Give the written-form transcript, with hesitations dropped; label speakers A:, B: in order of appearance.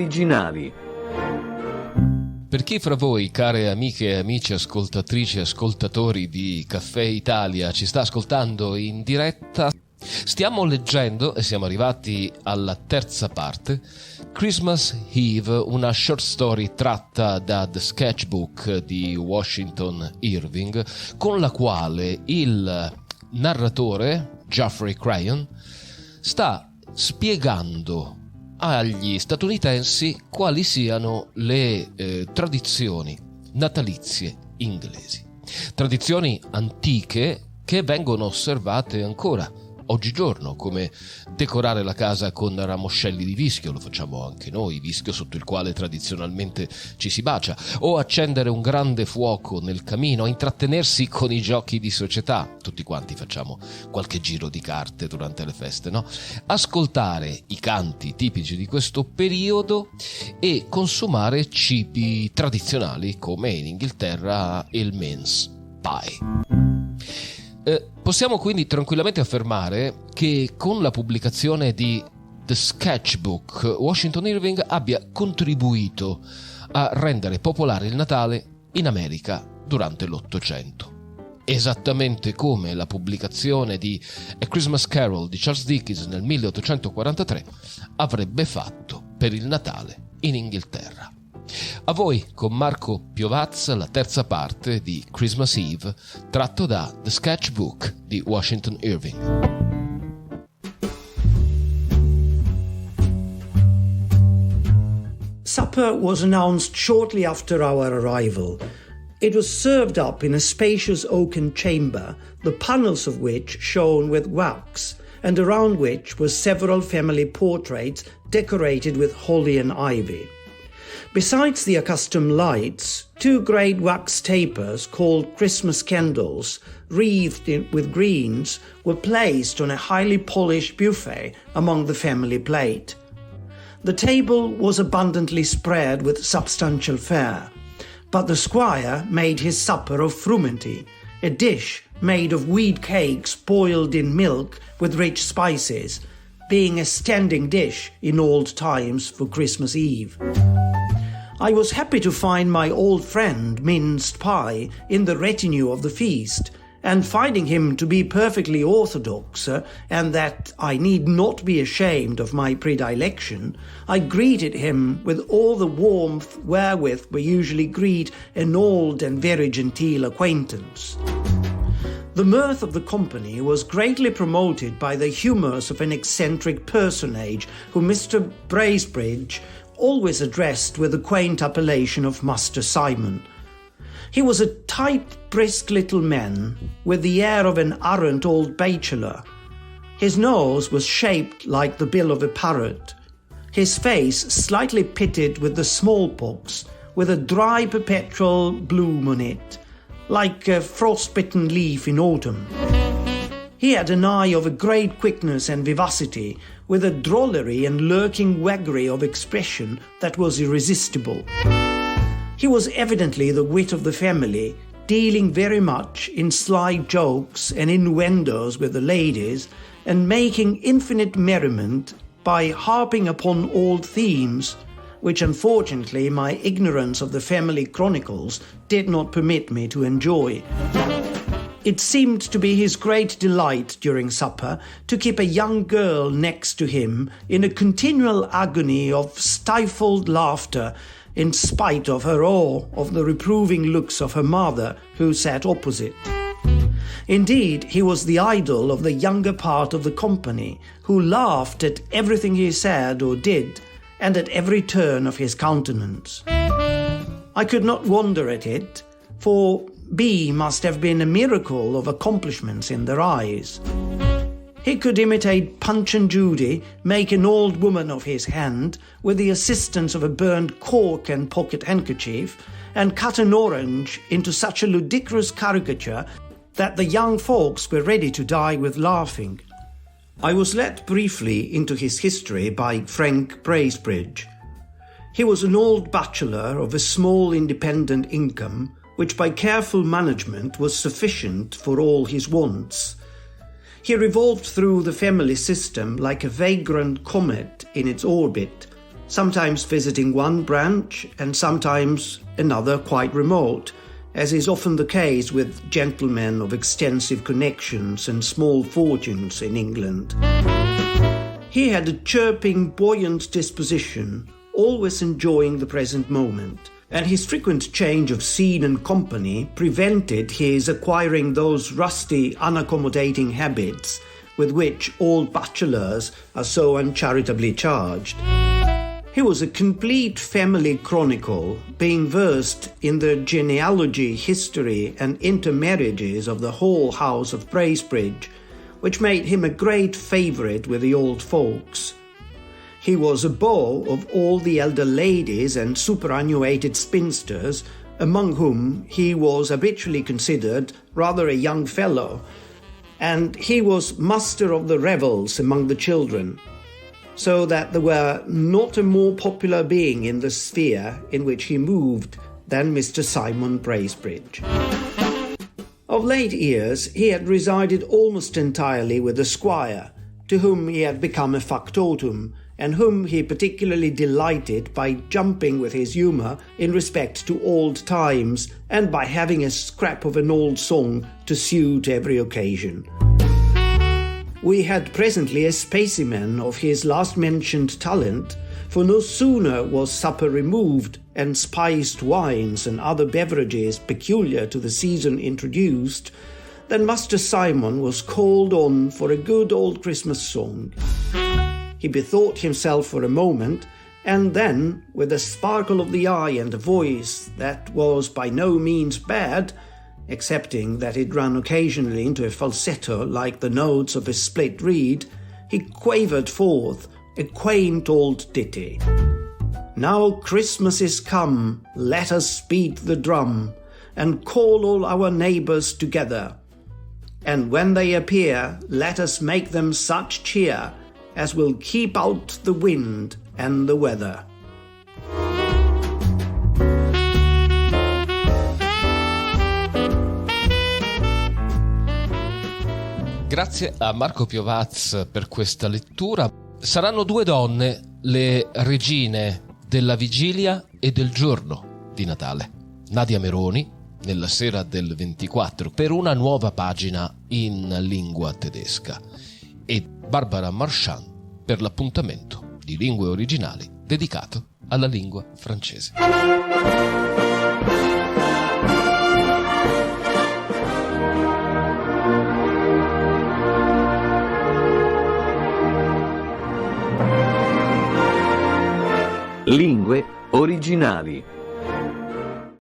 A: Originali.
B: Per chi fra voi, care amiche e amici ascoltatrici e ascoltatori di Caffè Italia, ci sta ascoltando in diretta, stiamo leggendo, e siamo arrivati alla terza parte, Christmas Eve, una short story tratta da The Sketchbook di Washington Irving, con la quale il narratore, Geoffrey Crayon, sta spiegando agli statunitensi quali siano le tradizioni natalizie inglesi. Tradizioni antiche che vengono osservate ancora oggigiorno, come decorare la casa con ramoscelli di vischio, lo facciamo anche noi, vischio sotto il quale tradizionalmente ci si bacia, o accendere un grande fuoco nel camino, intrattenersi con i giochi di società, tutti quanti facciamo qualche giro di carte durante le feste, no? Ascoltare i canti tipici di questo periodo e consumare cibi tradizionali come in Inghilterra il mince pie. Possiamo quindi tranquillamente affermare che con la pubblicazione di The Sketchbook Washington Irving abbia contribuito a rendere popolare il Natale in America durante l'Ottocento. Esattamente come la pubblicazione di A Christmas Carol di Charles Dickens nel 1843 avrebbe fatto per il Natale in Inghilterra. A voi con Marco Piovaz la terza parte di Christmas Eve tratto da The Sketchbook di Washington Irving.
C: Supper was announced shortly after our arrival. It was served up in a spacious oaken chamber, the panels of which shone with wax, and around which were several family portraits decorated with holly and ivy. Besides the accustomed lights, two great wax tapers called Christmas candles, wreathed with greens, were placed on a highly polished buffet among the family plate. The table was abundantly spread with substantial fare, but the squire made his supper of frumenty, a dish made of wheat cakes boiled in milk with rich spices, being a standing dish in old times for Christmas Eve. I was happy to find my old friend Minced Pie in the retinue of the feast, and finding him to be perfectly orthodox, and that I need not be ashamed of my predilection, I greeted him with all the warmth wherewith we usually greet an old and very genteel acquaintance. The mirth of the company was greatly promoted by the humours of an eccentric personage whom Mr. Bracebridge always addressed with the quaint appellation of Master Simon. He was a tight, brisk little man, with the air of an arrant old bachelor. His nose was shaped like the bill of a parrot, his face slightly pitted with the smallpox, with a dry perpetual bloom on it, like a frostbitten leaf in autumn. He had an eye of a great quickness and vivacity, with a drollery and lurking waggery of expression that was irresistible. He was evidently the wit of the family, dealing very much in sly jokes and innuendos with the ladies, and making infinite merriment by harping upon old themes, which unfortunately my ignorance of the family chronicles did not permit me to enjoy. It seemed to be his great delight during supper to keep a young girl next to him in a continual agony of stifled laughter, in spite of her awe of the reproving looks of her mother, who sat opposite. Indeed, he was the idol of the younger part of the company, who laughed at everything he said or did, and at every turn of his countenance. I could not wonder at it, for B must have been a miracle of accomplishments in their eyes. He could imitate Punch and Judy, make an old woman of his hand, with the assistance of a burned cork and pocket handkerchief, and cut an orange into such a ludicrous caricature that the young folks were ready to die with laughing. I was let briefly into his history by Frank Bracebridge. He was an old bachelor of a small independent income, which by careful management was sufficient for all his wants. He revolved through the family system like a vagrant comet in its orbit, sometimes visiting one branch and sometimes another quite remote, as is often the case with gentlemen of extensive connections and small fortunes in England. He had a chirping, buoyant disposition, always enjoying the present moment, and his frequent change of scene and company prevented his acquiring those rusty, unaccommodating habits with which all bachelors are so uncharitably charged. He was a complete family chronicle, being versed in the genealogy, history, and intermarriages of the whole house of Bracebridge, which made him a great favourite with the old folks. He was a beau of all the elder ladies and superannuated spinsters, among whom he was habitually considered rather a young fellow, and he was master of the revels among the children, so that there were not a more popular being in the sphere in which he moved than Mr. Simon Bracebridge. Of late years he had resided almost entirely with the squire, to whom he had become a factotum, and whom he particularly delighted by jumping with his humour in respect to old times, and by having a scrap of an old song to suit every occasion. We had presently a specimen of his last-mentioned talent, for no sooner was supper removed and spiced wines and other beverages peculiar to the season introduced, than Master Simon was called on for a good old Christmas song. He bethought himself for a moment, and then, with a sparkle of the eye and a voice that was by no means bad, excepting that it ran occasionally into a falsetto like the notes of a split reed, he quavered forth a quaint old ditty. "Now Christmas is come, let us beat the drum, and call all our neighbours together. And when they appear, let us make them such cheer as will keep out the wind and the weather."
B: Grazie a Marco Piovaz per questa lettura. Saranno due donne le regine della vigilia e del giorno di Natale. Nadia Meroni, nella sera del 24, per una nuova pagina in lingua tedesca, e Barbara Marchand per l'appuntamento di Lingue Originali dedicato alla lingua francese.
A: Lingue Originali.